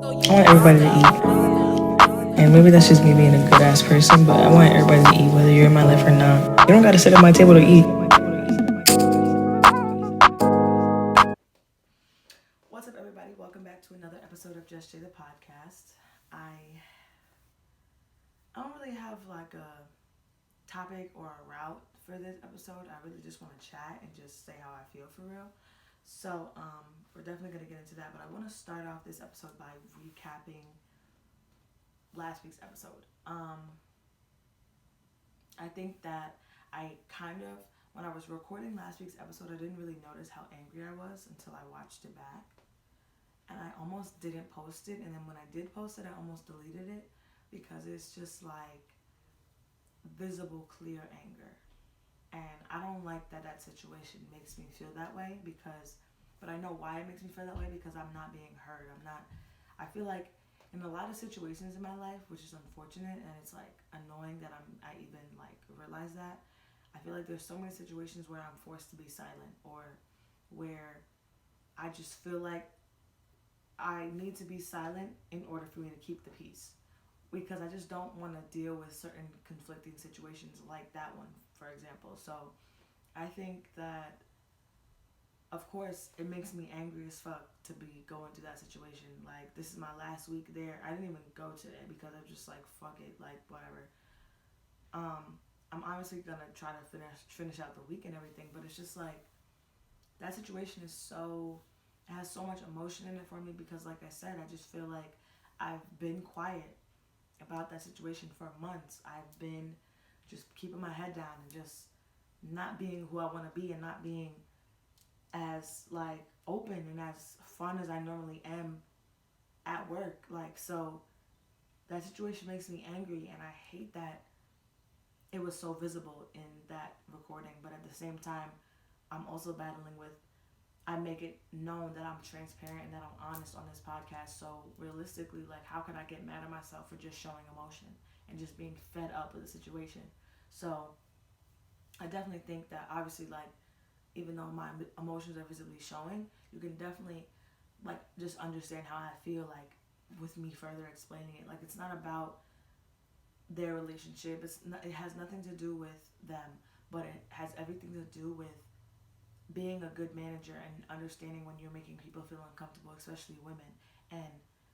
I want everybody to eat. And maybe that's just me being a good ass person, but I want everybody to eat, whether you're in my life or not. You don't gotta sit at my table to eat. What's up, everybody? Welcome back to another episode of Just Jay the Podcast. I don't really have like a topic or a route for this episode. I really just want to chat and just say how I feel for real. So, we're definitely gonna get into that, but I want to start off this episode by recapping last week's episode. I think that when I was recording last week's episode, I didn't really notice how angry I was until I watched it back. And I almost didn't post it, and then when I did post it, I almost deleted it because it's just like visible, clear anger. And I don't like that situation makes me feel that way but I know why it makes me feel that way because I'm not being heard. I feel like in a lot of situations in my life, which is unfortunate and it's like annoying that I even like realize that. I feel like there's so many situations where I'm forced to be silent or where I just feel like I need to be silent in order for me to keep the peace. Because I just don't want to deal with certain conflicting situations like that one, for example. So I think that, of course, it makes me angry as fuck to be going through that situation. Like, this is my last week there. I didn't even go today because I'm just like, fuck it, like, whatever. I'm honestly gonna try to finish out the week and everything, but it's just like, that situation it has so much emotion in it for me because, like I said, I just feel like I've been quiet about that situation for months. I've been just keeping my head down and just not being who I want to be and not being as like open and as fun as I normally am at work. Like, so that situation makes me angry, and I hate that it was so visible in that recording. But at the same time, I'm also battling with, I make it known that I'm transparent and that I'm honest on this podcast. So realistically, like, how can I get mad at myself for just showing emotion and just being fed up with the situation? So I definitely think that obviously, like, even though my emotions are visibly showing, you can definitely like just understand how I feel, like, with me further explaining it. Like, it's not about their relationship. It has nothing to do with them, but it has everything to do with being a good manager and understanding when you're making people feel uncomfortable, especially women. And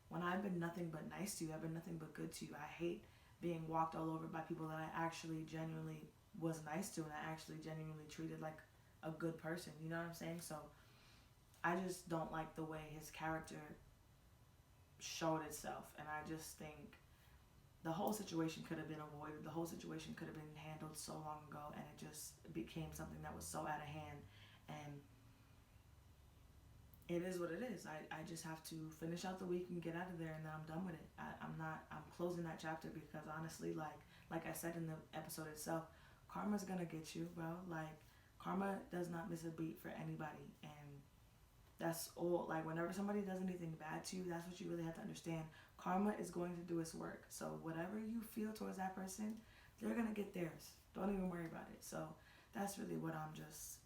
when I've been nothing but nice to you, I've been nothing but good to you. I hate being walked all over by people that I actually genuinely was nice to and I actually genuinely treated like a good person. You know what I'm saying? So I just don't like the way his character showed itself. And I just think the whole situation could have been avoided. The whole situation could have been handled so long ago, and it just became something that was so out of hand. And it is what it is. I just have to finish out the week and get out of there, and then I'm done with it. I'm closing that chapter because honestly, like I said in the episode itself, karma's gonna get you, bro. Like, karma does not miss a beat for anybody, and that's all. Like, whenever somebody does anything bad to you, that's what you really have to understand. Karma is going to do its work. So whatever you feel towards that person, they're gonna get theirs. Don't even worry about it. So that's really what I'm just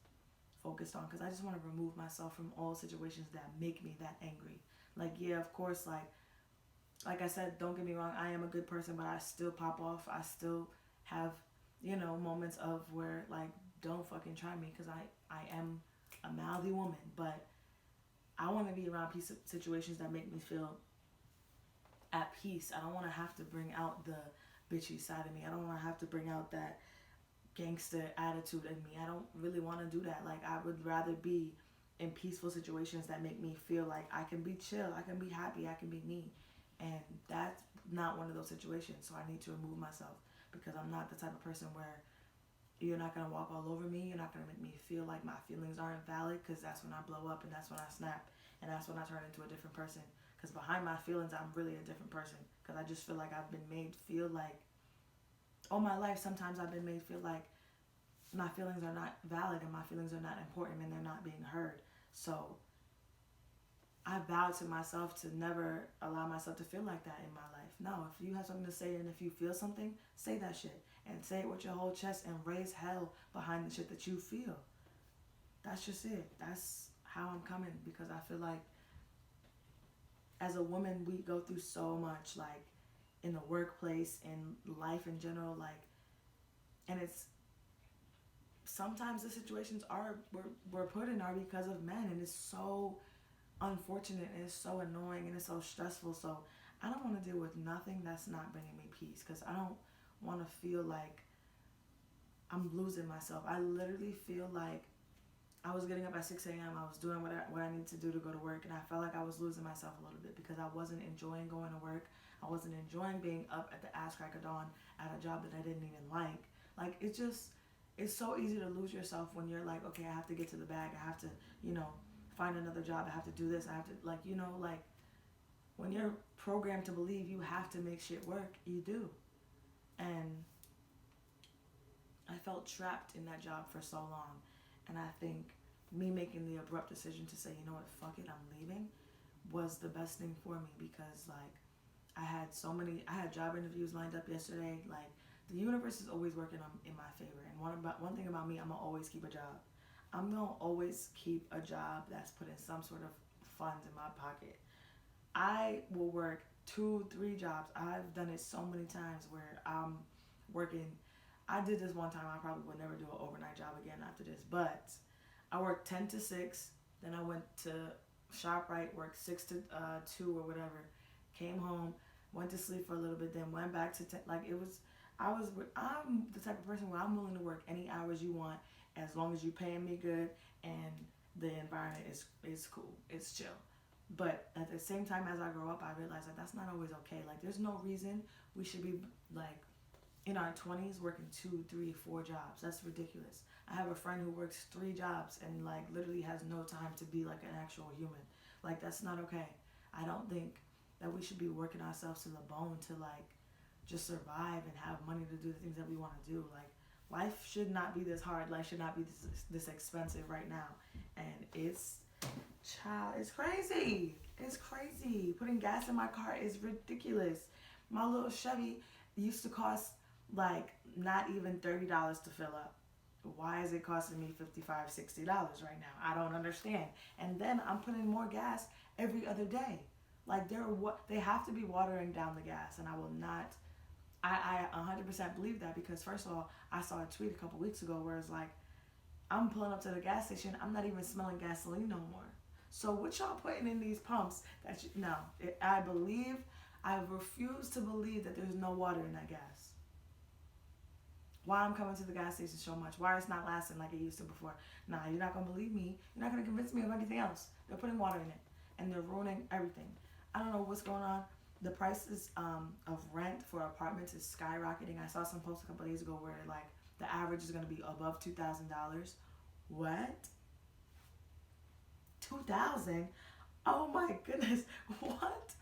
focused on, because I just want to remove myself from all situations that make me that angry. Like, yeah, of course, like I said, don't get me wrong, I am a good person, but I still pop off. I still have, moments of where, like, don't fucking try me, because I am a mouthy woman, but I want to be around situations that make me feel at peace. I don't want to have to bring out the bitchy side of me. I don't want to have to bring out that gangster attitude in me. I don't really want to do that. Like, I would rather be in peaceful situations that make me feel like I can be chill, I can be happy, I can be me. And that's not one of those situations. So I need to remove myself, because I'm not the type of person where you're not going to walk all over me. You're not going to make me feel like my feelings aren't valid, because that's when I blow up and that's when I snap. And that's when I turn into a different person. Because behind my feelings, I'm really a different person. Because I just feel like I've been made feel like, all my life, sometimes I've been made feel like my feelings are not valid and my feelings are not important and they're not being heard. So I vowed to myself to never allow myself to feel like that in my life. No, if you have something to say and if you feel something, say that shit. And say it with your whole chest and raise hell behind the shit that you feel. That's just it. That's how I'm coming, because I feel like as a woman, we go through so much, like in the workplace, in life in general, like, and it's sometimes the situations are we're put in are because of men, and it's so unfortunate and it's so annoying and it's so stressful. So I don't want to deal with nothing that's not bringing me peace, because I don't want to feel like I'm losing myself. I literally feel like I was getting up at 6 a.m. I was doing what I needed to do to go to work, and I felt like I was losing myself a little bit because I wasn't enjoying going to work. I wasn't enjoying being up at the ass crack of dawn at a job that I didn't even like. Like, it's so easy to lose yourself when you're like, okay, I have to get to the bag. I have to, you know, find another job. I have to do this. I have to, like, you know, like, when you're programmed to believe you have to make shit work, you do. And I felt trapped in that job for so long. And I think me making the abrupt decision to say, you know what, fuck it, I'm leaving, was the best thing for me, because like I had job interviews lined up yesterday. Like, the universe is always working in my favor. And one thing about me, I'm gonna always keep a job. I'm gonna always keep a job that's putting some sort of funds in my pocket. I will work 2, 3 jobs. I've done it so many times where I'm working. I did this one time. I probably would never do an overnight job again after this. But I worked 10 to 6. Then I went to ShopRite, worked 6 to 2 or whatever. Came home, went to sleep for a little bit, then went back to 10. Like, it was, I'm the type of person where I'm willing to work any hours you want, as long as you're paying me good and the environment is cool. It's chill. But at the same time, as I grow up, I realize that that's not always okay. Like, there's no reason we should be like in our 20s working 2, 3, 4 jobs. That's ridiculous. I have a friend who works 3 jobs and like literally has no time to be like an actual human. Like, that's not okay. I don't think that we should be working ourselves to the bone to like just survive and have money to do the things that we want to do. Like, life should not be this hard. Life should not be this expensive right now. And it's crazy. It's crazy. Putting gas in my car is ridiculous. My little Chevy used to cost like not even $30 to fill up. Why is it costing me $55, $60 right now? I don't understand. And then I'm putting more gas every other day. Like, they have to be watering down the gas, and I will not. I 100% believe that, because first of all, I saw a tweet a couple weeks ago where it's like, I'm pulling up to the gas station, I'm not even smelling gasoline no more. So what y'all putting in these pumps that no, I refuse to believe that there's no water in that gas. Why I'm coming to the gas station so much? Why it's not lasting like it used to before? Nah, you're not gonna believe me. You're not gonna convince me of anything else. They're putting water in it, and they're ruining everything. I don't know what's going on. The prices of rent for apartments is skyrocketing. I saw some posts a couple days ago where like the average is gonna be above $2,000. What? 2,000? Oh my goodness! What?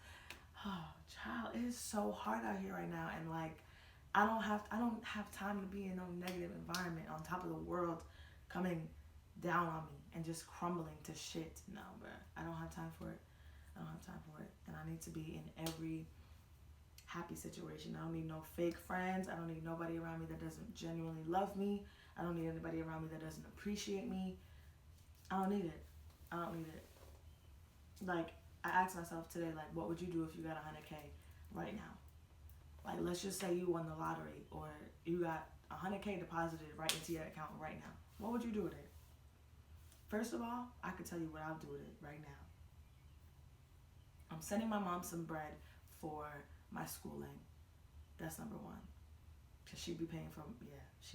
Oh, child, it is so hard out here right now, and like, I don't have time to be in no negative environment on top of the world coming down on me and just crumbling to shit. No, bruh, I don't have time for it. I don't have time for it, and I need to be in every happy situation. I don't need no fake friends. I don't need nobody around me that doesn't genuinely love me. I don't need anybody around me that doesn't appreciate me. I don't need it. I don't need it. Like, I asked myself today, like, what would you do if you got 100K right now? Like, let's just say you won the lottery, or you got 100K deposited right into your account right now. What would you do with it? First of all, I could tell you what I'll do with it right now. I'm sending my mom some bread for my schooling. That's number one. Because she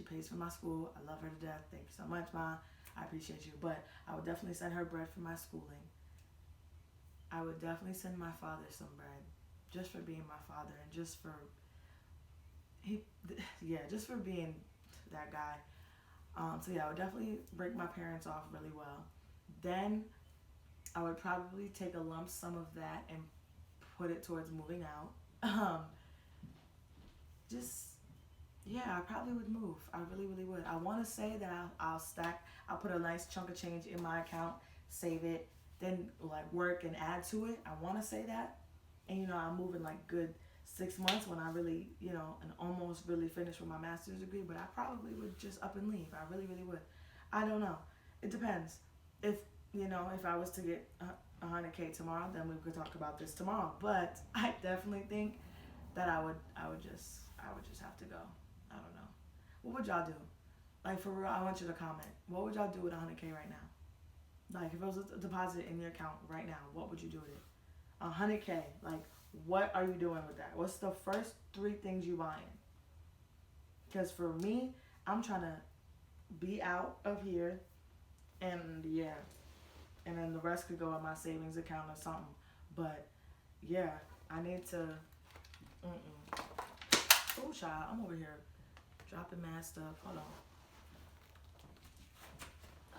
pays for my school. I love her to death. Thank you so much, Ma. I appreciate you. But I would definitely send her bread for my schooling. I would definitely send my father some bread, just for being my father, and just for just for being that guy. So yeah, I would definitely break my parents off really well. Then I would probably take a lump sum of that and put it towards moving out. I probably would move. I really, really would. I want to say that I'll put a nice chunk of change in my account, save it, then like work and add to it. I want to say that. And I'll move in like good 6 months when I really, and almost really finish with my master's degree. But I probably would just up and leave. I really, really would. I don't know. It depends. If I was to get 100K tomorrow, then we could talk about this tomorrow. But I definitely think that I would just have to go. I don't know. What would y'all do? Like for real, I want you to comment. What would y'all do with 100K right now? Like if it was a deposit in your account right now, what would you do with it? 100K. Like what are you doing with that? What's the first three things you buying? Because for me, I'm trying to be out of here, and yeah, and then the rest could go in my savings account or something. But yeah, I need to. Mm-mm. Oh, child, I'm over here dropping mad stuff. Hold on.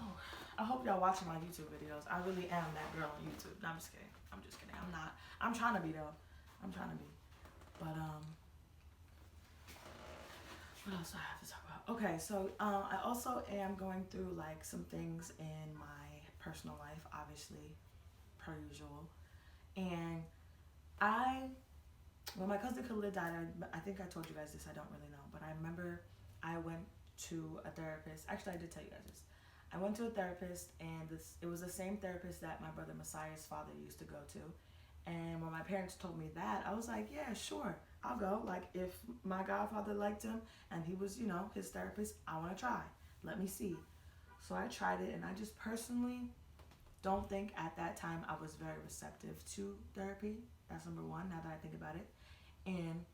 Oh, I hope y'all watching my YouTube videos. I really am that girl on YouTube. No, I'm just kidding. I'm just kidding. I'm not. I'm trying to be though. I'm trying to be. But what else do I have to talk about? Okay, so I also am going through like some things in my personal life, obviously, per usual. And I, when my cousin Khalid died, I think I told you guys this. I don't really know, but I remember I went to a therapist. Actually, I did tell you guys this. I went to a therapist, and it was the same therapist that my brother Messiah's father used to go to. And when my parents told me that, I was like, yeah, sure, I'll go. Like, if my godfather liked him and he was, his therapist, I want to try. Let me see. So I tried it, and I just personally don't think at that time I was very receptive to therapy. That's number one, now that I think about it. And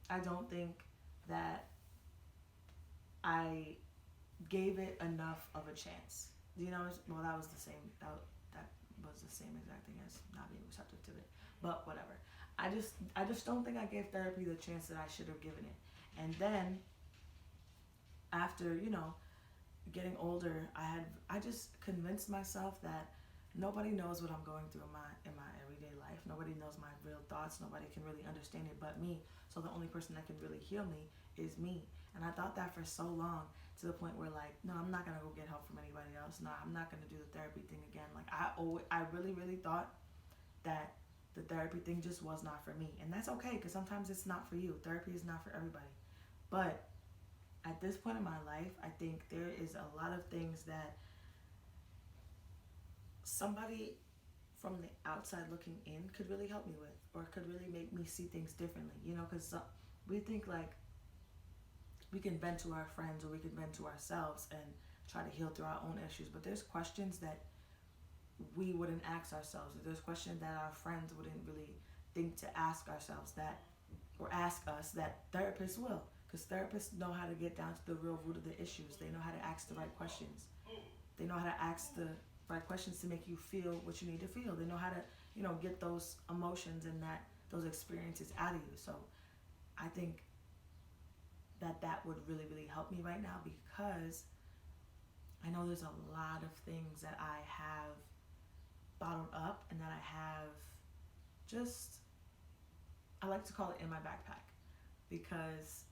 I don't think that I gave it enough of a chance. Well, that was the same. That was the same exact thing as not being receptive to it. But whatever. I just don't think I gave therapy the chance that I should have given it. And then after getting older, I just convinced myself that nobody knows what I'm going through in my everyday life. Nobody knows my real thoughts. Nobody can really understand it but me. So the only person that can really heal me is me. And I thought that for so long, to the point where like, no, I'm not gonna go get help from anybody else. No, I'm not gonna do the therapy thing again. Like I really really thought that the therapy thing just was not for me, and that's okay because sometimes it's not for you. Therapy is not for everybody. But at this point in my life, I think there is a lot of things that somebody from the outside looking in could really help me with, or could really make me see things differently. Because we think like we can vent to our friends or we can vent to ourselves and try to heal through our own issues, but there's questions that we wouldn't ask ourselves, or there's questions that our friends wouldn't really think to ask ourselves, that or ask us, that therapists will, because therapists know how to get down to the real root of the issues. They know how to ask the right questions. They know how to ask the right questions to make you feel what you need to feel. They know how to get those emotions and those experiences out of you. So I think that would really really help me right now, because I know there's a lot of things that I have bottled up and that I have just, I like to call it in my backpack, because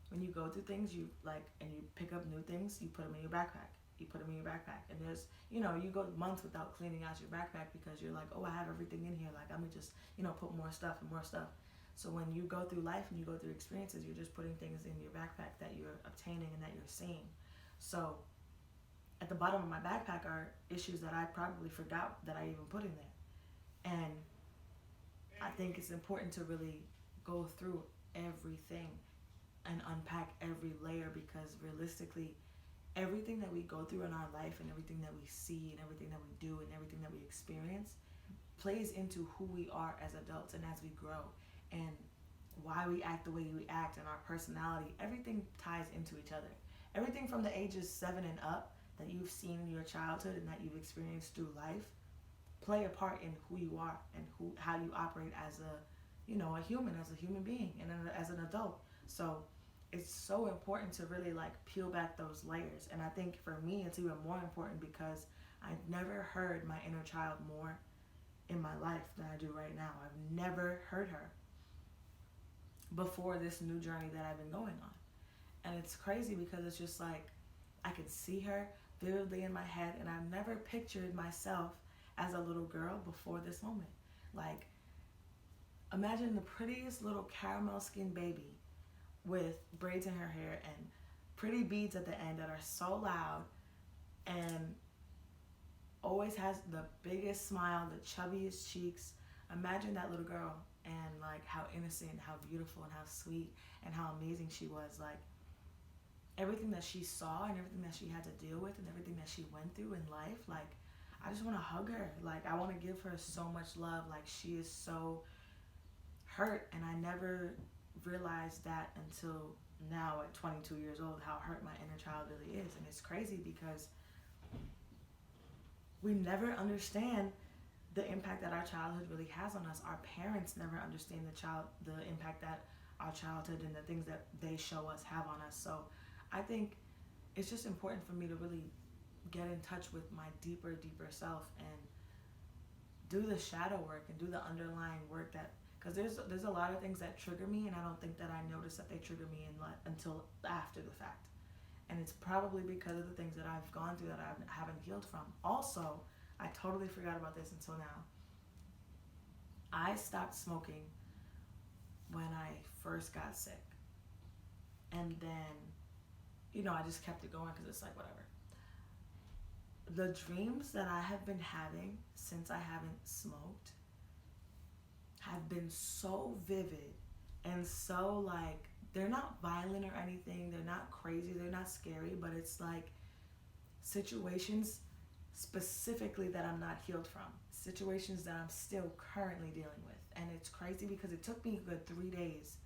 when you go through things, you like, and you pick up new things, you put them in your backpack. You put them in your backpack, and there's, you go months without cleaning out your backpack because you're like, oh, I have everything in here. Like, let me just, put more stuff and more stuff. So when you go through life and you go through experiences, you're just putting things in your backpack that you're obtaining and that you're seeing. So at the bottom of my backpack are issues that I probably forgot that I even put in there. And I think it's important to really go through everything and unpack every layer, because realistically, everything that we go through in our life and everything that we see and everything that we do and everything that we experience plays into who we are as adults and as we grow, and why we act the way we act, and our personality. Everything ties into each other. Everything from the ages 7 and up that you've seen in your childhood and that you've experienced through life play a part in who you are and how you operate as a human, as a human being, and as an adult. So it's so important to really like peel back those layers. And I think for me it's even more important because I've never heard my inner child more in my life than I do right now. I've never heard her before this new journey that I've been going on. And it's crazy because it's just like I can see her vividly in my head, and I've never pictured myself as a little girl before this moment. Like, imagine the prettiest little caramel skinned baby with braids in her hair and pretty beads at the end that are so loud, and always has the biggest smile, the chubbiest cheeks. Imagine that little girl and like how innocent, how beautiful, and how sweet and how amazing she was. Like everything that she saw and everything that she had to deal with and everything that she went through in life, like I just want to hug her. Like I want to give her so much love. Like she is so hurt, and I never realized that until now at 22 years old, how hurt my inner child really is. And it's crazy because we never understand the impact that our childhood really has on us. Our parents never understand the impact that our childhood and the things that they show us have on us. So I think it's just important for me to really get in touch with my deeper self and do the shadow work and do the underlying work, that because there's a lot of things that trigger me, and I don't think that I notice that they trigger me until after the fact. And it's probably because of the things that I've gone through that I haven't healed from. Also, I totally forgot about this until now. I stopped smoking when I first got sick. And then, I just kept it going because it's like, whatever. The dreams that I have been having since I haven't smoked have been so vivid and so like, they're not violent or anything, they're not crazy, they're not scary, but it's like situations specifically that I'm not healed from, situations that I'm still currently dealing with. And it's crazy because it took me a good 3 days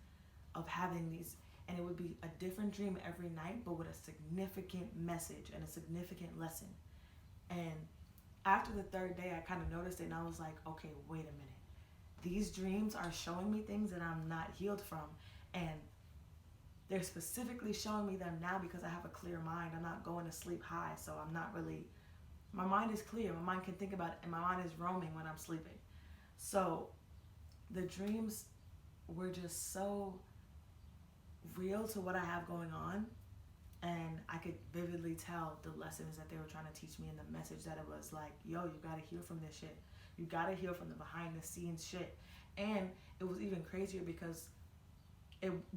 of having these, and it would be a different dream every night, but with a significant message and a significant lesson. And after the third day, I kind of noticed it, and I was like, okay, wait a minute. These dreams are showing me things that I'm not healed from, and they're specifically showing me them now because I have a clear mind. I'm not going to sleep high, so I'm not really, my mind is clear. My mind can think about it, and my mind is roaming when I'm sleeping. So the dreams were just so real to what I have going on, and I could vividly tell the lessons that they were trying to teach me and the message that it was like, yo, you gotta heal from this shit. You gotta heal from the behind the scenes shit. And it was even crazier because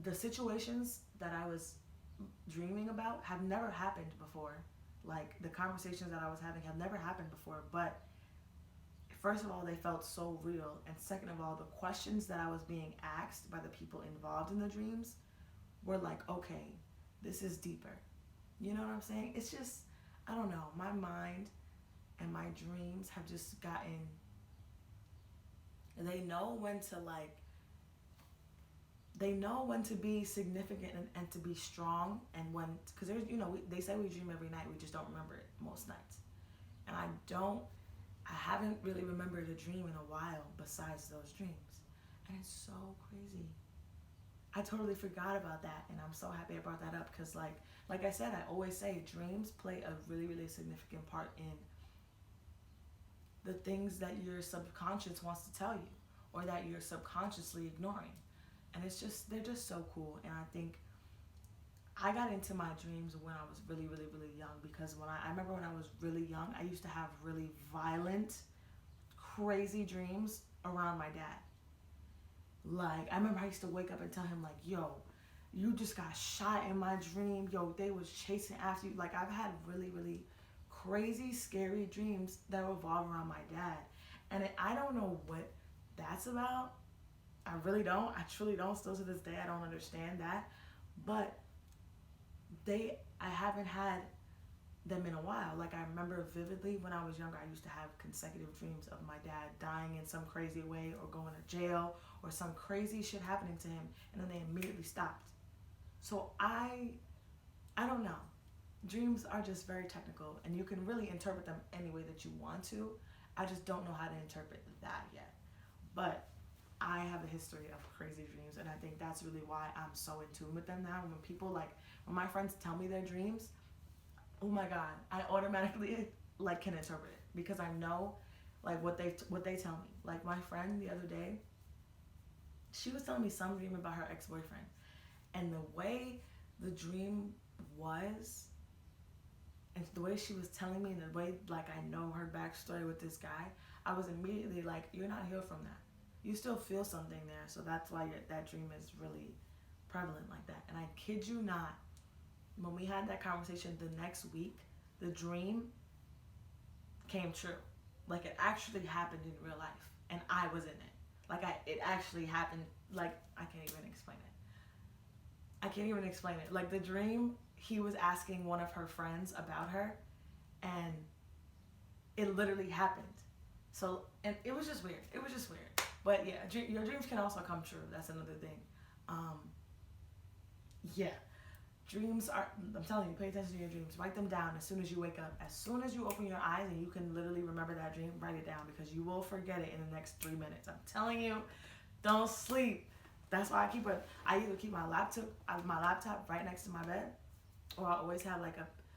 the situations that I was dreaming about have never happened before. Like the conversations that I was having have never happened before. But first of all, they felt so real. And second of all, the questions that I was being asked by the people involved in the dreams were like, okay, this is deeper. You know what I'm saying? It's just, I don't know, my mind and my dreams have just gotten, they know when to be significant and to be strong, and when, because there's, they say we dream every night, we just don't remember it most nights. And I haven't really remembered a dream in a while besides those dreams. And it's so crazy. I totally forgot about that, and I'm so happy I brought that up because like I said, I always say dreams play a really, really significant part in the things that your subconscious wants to tell you or that you're subconsciously ignoring. And they're just so cool. And I think I got into my dreams when I was really, really, really young, because I remember when I was really young, I used to have really violent, crazy dreams around my dad. Like, I remember I used to wake up and tell him, like, yo, you just got shot in my dream. Yo, they was chasing after you. Like, I've had really, really crazy, scary dreams that revolve around my dad. And I don't know what that's about. I really don't. I truly don't. Still to this day, I don't understand that. But I haven't had them in a while. Like, I remember vividly when I was younger, I used to have consecutive dreams of my dad dying in some crazy way or going to jail or some crazy shit happening to him, and then they immediately stopped. So I don't know. Dreams are just very technical, and you can really interpret them any way that you want to. I just don't know how to interpret that yet. But I have a history of crazy dreams, and I think that's really why I'm so in tune with them now. When my friends tell me their dreams, oh my God, I automatically can interpret it because I know what they tell me. Like my friend the other day, she was telling me some dream about her ex-boyfriend, and the way the dream was, and the way she was telling me, and the way I know her backstory with this guy, I was immediately like, you're not healed from that. You still feel something there, so that's why that dream is really prevalent like that. And I kid you not, when we had that conversation the next week, the dream came true. Like it actually happened in real life, and I was in it. It actually happened. Like I can't even explain it. I can't even explain it. Like the dream, he was asking one of her friends about her, and it literally happened. So, and it was just weird. It was just weird. But yeah, your dreams can also come true. That's another thing. Um, yeah, dreams are, I'm telling you, pay attention to your dreams. Write them down as soon as you wake up. As soon as you open your eyes and you can literally remember that dream, write it down because you will forget it in the next 3 minutes. I'm telling you, don't sleep. That's why I either keep my laptop right next to my bed, or I always have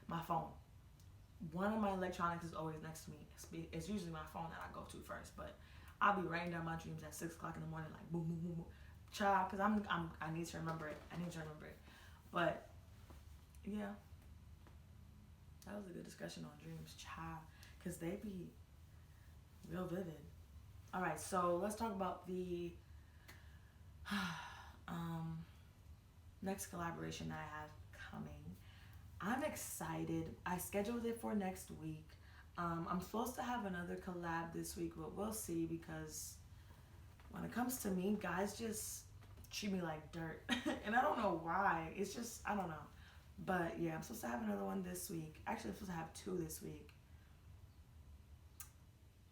my phone. One of my electronics is always next to me. It's usually my phone that I go to first, but I'll be writing down my dreams at 6 o'clock in the morning, like boom, boom, boom, boom, child, because I need to remember it. I need to remember it. But yeah, that was a good discussion on dreams, child, because they be real vivid. All right, so let's talk about the um, next collaboration that I have coming. I'm excited. I scheduled it for next week. I'm supposed to have another collab this week, but we'll see because when it comes to me, guys just treat me like dirt. And I don't know why. It's just, I don't know. But yeah, I'm supposed to have another one this week. Actually, I'm supposed to have two this week.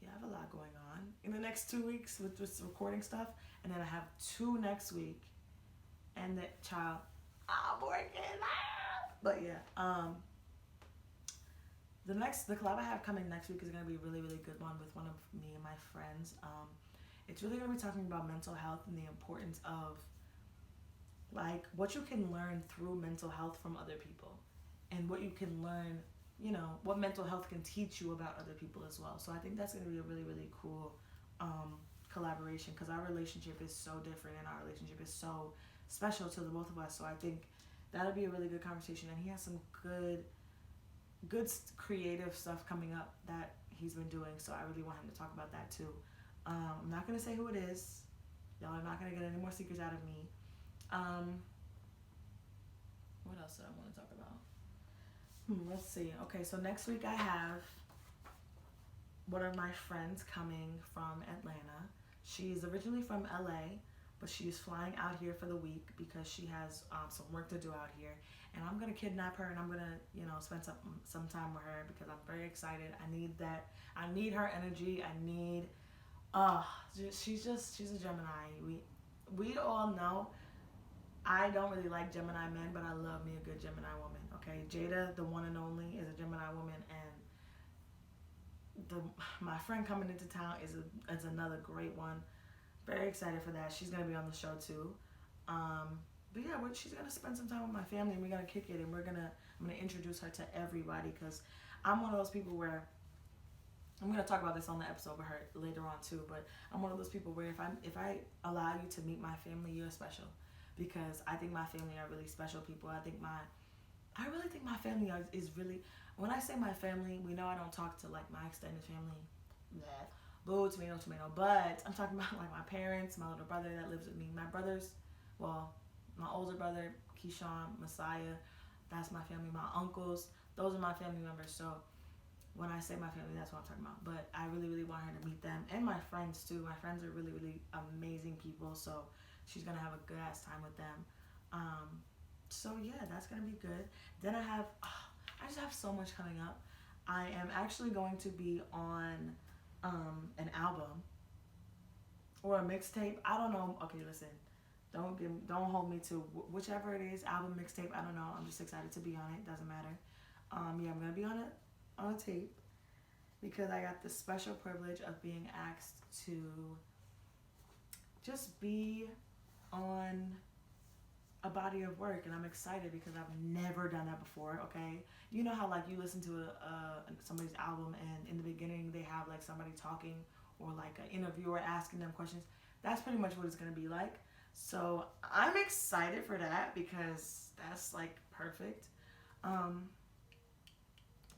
Yeah, I have a lot going on in the next 2 weeks with this recording stuff. And then I have two next week. And that child, I'm working. But yeah, the collab I have coming next week is gonna be a really, really good one with one of me and my friends. It's really gonna be talking about mental health and the importance of like what you can learn through mental health from other people, and what you can learn, what mental health can teach you about other people as well. So I think that's gonna be a really, really cool collaboration because our relationship is so different and our relationship is so special to the both of us. So I think that'll be a really good conversation, and he has some good creative stuff coming up that he's been doing, so I really want him to talk about that too. I'm not going to say who it is. Y'all are not going to get any more secrets out of me. What else did I want to talk about? Let's see. Okay, so next week I have one of my friends coming from Atlanta. She's originally from LA, but she's flying out here for the week because she has some work to do out here. And I'm gonna kidnap her and I'm gonna, spend some time with her because I'm very excited. I need that. I need her energy. I need. She's a Gemini. We all know. I don't really like Gemini men, but I love me a good Gemini woman. Okay, Jada, the one and only, is a Gemini woman, and my friend coming into town is another great one. Very excited for that. She's gonna be on the show too. But yeah, she's gonna spend some time with my family, and we're gonna kick it, and I'm gonna introduce her to everybody because I'm one of those people where I'm gonna talk about this on the episode with her later on too. But I'm one of those people where if I allow you to meet my family, you're special, because I think my family are really special people. I really think my family is really. When I say my family, we know I don't talk to like my extended family. Yeah. Boo, tomato, tomato. But I'm talking about like my parents, my little brother that lives with me, my brothers, my older brother, Keyshawn, Messiah, that's my family, my uncles, those are my family members. So when I say my family, that's what I'm talking about. But I really, really want her to meet them and my friends too. My friends are really, really amazing people. So she's going to have a good ass time with them. So yeah, that's going to be good. Then I just have so much coming up. I am actually going to be on an album or a mixtape. I don't know. Okay, listen. Don't hold me to whichever it is, album, mixtape. I don't know. I'm just excited to be on it. Doesn't matter. Yeah, I'm gonna be on a tape because I got the special privilege of being asked to just be on a body of work, and I'm excited because I've never done that before. Okay, you know how like you listen to somebody's album and in the beginning they have like somebody talking or like an interviewer asking them questions. That's pretty much what it's gonna be like. So I'm excited for that because that's like perfect. But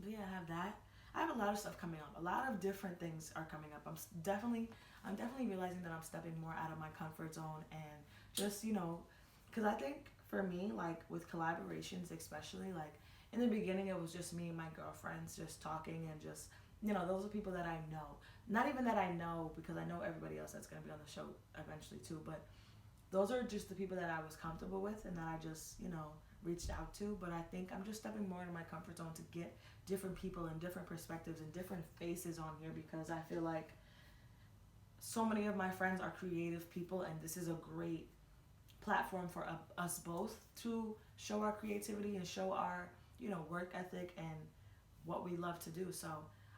yeah, I have that. I have a lot of stuff coming up. A lot of different things are coming up. I'm definitely realizing that I'm stepping more out of my comfort zone and just because I think for me, like with collaborations, especially like in the beginning, it was just me and my girlfriends just talking and just those are people that I know. Not even that I know, because I know everybody else that's going to be on the show eventually too, but those are just the people that I was comfortable with and that I just, reached out to. But I think I'm just stepping more into my comfort zone to get different people and different perspectives and different faces on here, because I feel like so many of my friends are creative people, and this is a great platform for us both to show our creativity and show our, work ethic and what we love to do. So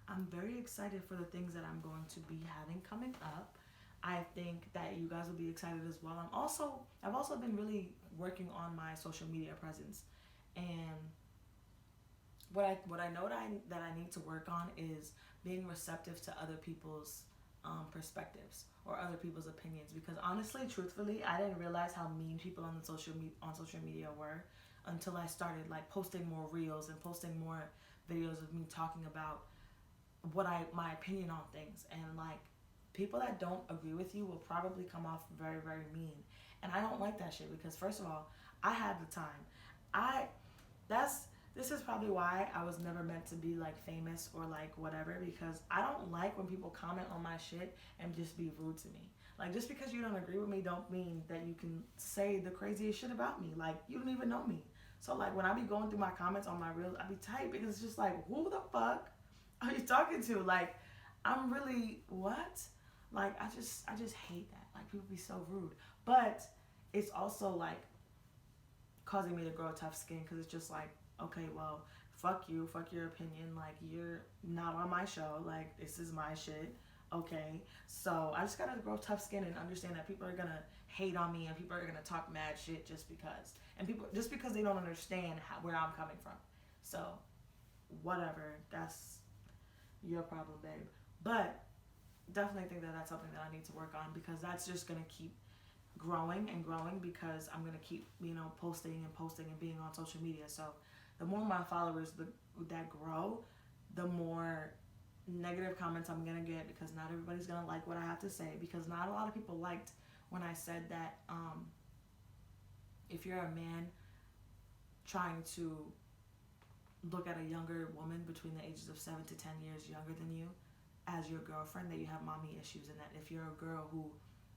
I'm very excited for the things that I'm going to be having coming up. I think that you guys will be excited as well. I've also been really working on my social media presence, and what I know that I need to work on is being receptive to other people's perspectives or other people's opinions. Because honestly, truthfully, I didn't realize how mean people on social media were until I started like posting more reels and posting more videos of me talking about my opinion on things. And like, people that don't agree with you will probably come off very, very mean, and I don't like that shit, because first of all, I have the time. I that's This is probably why I was never meant to be like famous or like whatever, because I don't like when people comment on my shit and just be rude to me. Like, just because you don't agree with me don't mean that you can say the craziest shit about me. Like, you don't even know me. So like, when I be going through my comments on my reels, I be tight, because it's just like, who the fuck are you talking to? Like, I'm really what? Like, I just hate that. Like, people be so rude. But it's also like causing me to grow a tough skin, because it's just like, okay, well, fuck you, fuck your opinion. Like, you're not on my show. Like, this is my shit. Okay, so I just gotta grow tough skin and understand that people are gonna hate on me and people are gonna talk mad shit just because, and people just because they don't understand where I'm coming from. So, whatever, that's your problem, babe. But definitely think that that's something that I need to work on, because that's just gonna keep growing and growing, because I'm gonna keep posting and posting and being on social media. So the more my followers that grow, the more negative comments I'm gonna get, because not everybody's gonna like what I have to say, because not a lot of people liked when I said that if you're a man trying to look at a younger woman between the ages of 7 to 10 years younger than you as your girlfriend, that you have mommy issues, and that if you're a girl who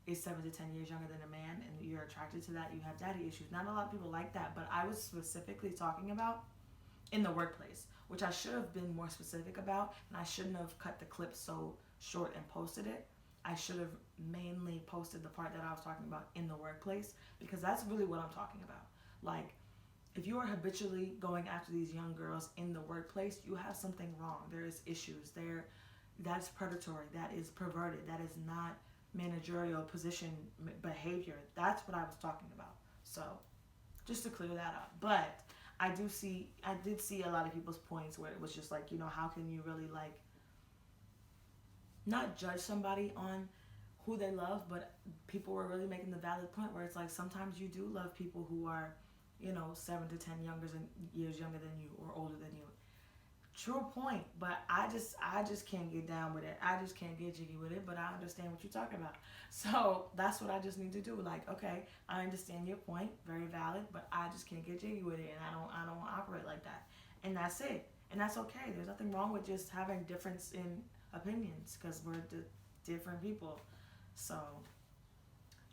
is 7 to 10 years younger than a man and you're attracted to that, you have daddy issues. Not a lot of people like that, but I was specifically talking about in the workplace, which I should have been more specific about, and I shouldn't have cut the clip so short and posted it. I should have mainly posted the part that I was talking about in the workplace, because that's really what I'm talking about. Like, if you are habitually going after these young girls in the workplace, you have something wrong. There is issues there. That's predatory. That is perverted. That is not managerial position behavior. That's what I was talking about. So, just to clear that up. But I did see a lot of people's points where it was just like, how can you really like not judge somebody on who they love, but people were really making the valid point where it's like, sometimes you do love people who are 7 to 10 years younger than you or older than you. True point, but I just can't get down with it. I just can't get jiggy with it, but I understand what you're talking about. So that's what I just need to do. Like, okay, I understand your point, very valid, but I just can't get jiggy with it, and I don't operate like that. And that's it. And that's okay. There's nothing wrong with just having difference in opinions, because we're different people. So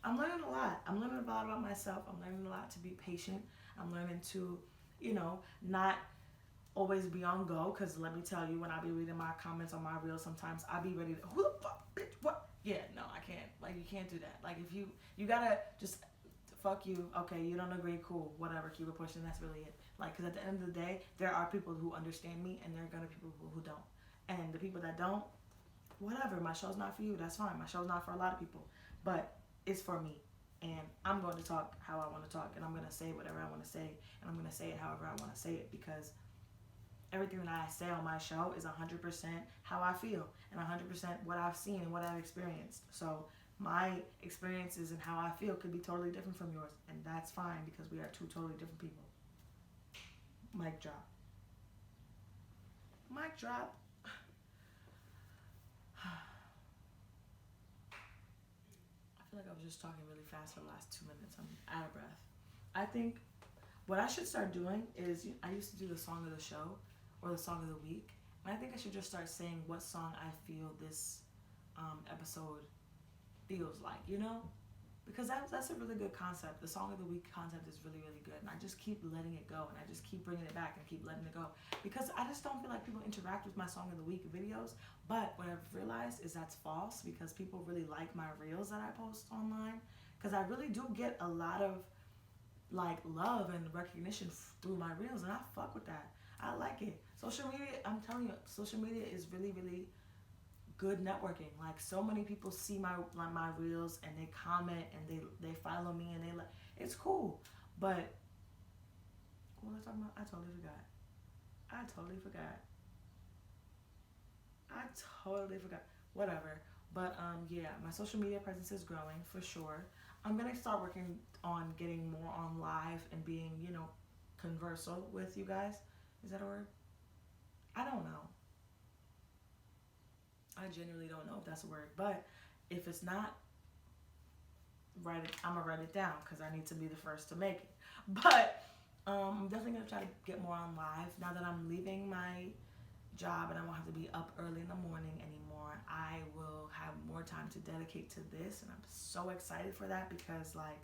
I'm learning a lot. I'm learning a lot about myself. I'm learning a lot to be patient. I'm learning to, not always be on go, because let me tell you, when I be reading my comments on my reel, sometimes I be ready to, who the fuck, bitch, what? Yeah, no, I can't. Like, you can't do that. Like, if you gotta just, fuck you, okay, you don't agree, cool, whatever, keep it pushing, that's really it. Like, because at the end of the day, there are people who understand me, and there are gonna be people who don't. And the people that don't, whatever, my show's not for you, that's fine. My show's not for a lot of people, but it's for me. And I'm going to talk how I want to talk, and I'm going to say whatever I want to say, and I'm going to say it however I want to say it, because everything that I say on my show is 100% how I feel, and 100% what I've seen and what I've experienced. So my experiences and how I feel could be totally different from yours, and that's fine, because we are two totally different people. Mic drop. Mic drop. I feel like I was just talking really fast for the last 2 minutes. I'm out of breath. I think what I should start doing is, I used to do the song of the show or the song of the week, And I think I should just start saying what song I feel this episode feels like, you know? Because that's a really good concept. The song of the week concept is really, really good. And I just keep letting it go. And I just keep bringing it back and keep letting it go. Because I just don't feel like people interact with my song of the week videos. But what I've realized is that's false. Because people really like my reels that I post online. Because I really do get a lot of like love and recognition through my reels. And I fuck with that. I like it. Social media, I'm telling you, social media is really, really good networking. Like so many people see my reels and they comment and they follow me and they like it's cool. But what was I talking about? I totally forgot. I totally forgot. I totally forgot. Whatever. But yeah, my social media presence is growing for sure. I'm gonna start working on getting more on live and being, conversal with you guys. Is that a word? I don't know. I genuinely don't know if that's a word. But if it's not, I'm gonna write it down because I need to be the first to make it. But I'm definitely gonna try to get more on live now that I'm leaving my job and I won't have to be up early in the morning anymore. I will have more time to dedicate to this, and I'm so excited for that because like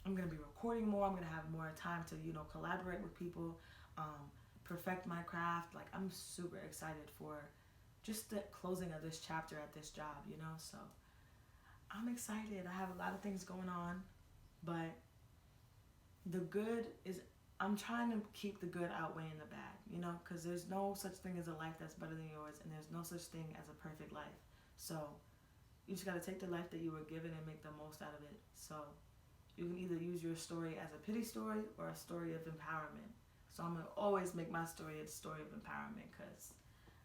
I'm gonna be recording more. I'm gonna have more time to collaborate with people, perfect my craft. Like I'm super excited for just the closing of this chapter at this job. So I'm excited. I have a lot of things going on, but the good is I'm trying to keep the good outweighing the bad, because there's no such thing as a life that's better than yours, and there's no such thing as a perfect life. So you just got to take the life that you were given and make the most out of it. So you can either use your story as a pity story or a story of empowerment. So I'm going to always make my story a story of empowerment because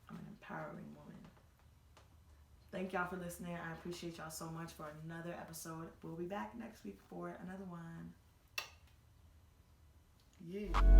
I'm an empowering woman. Thank y'all for listening. I appreciate y'all so much for another episode. We'll be back next week for another one. Yeah.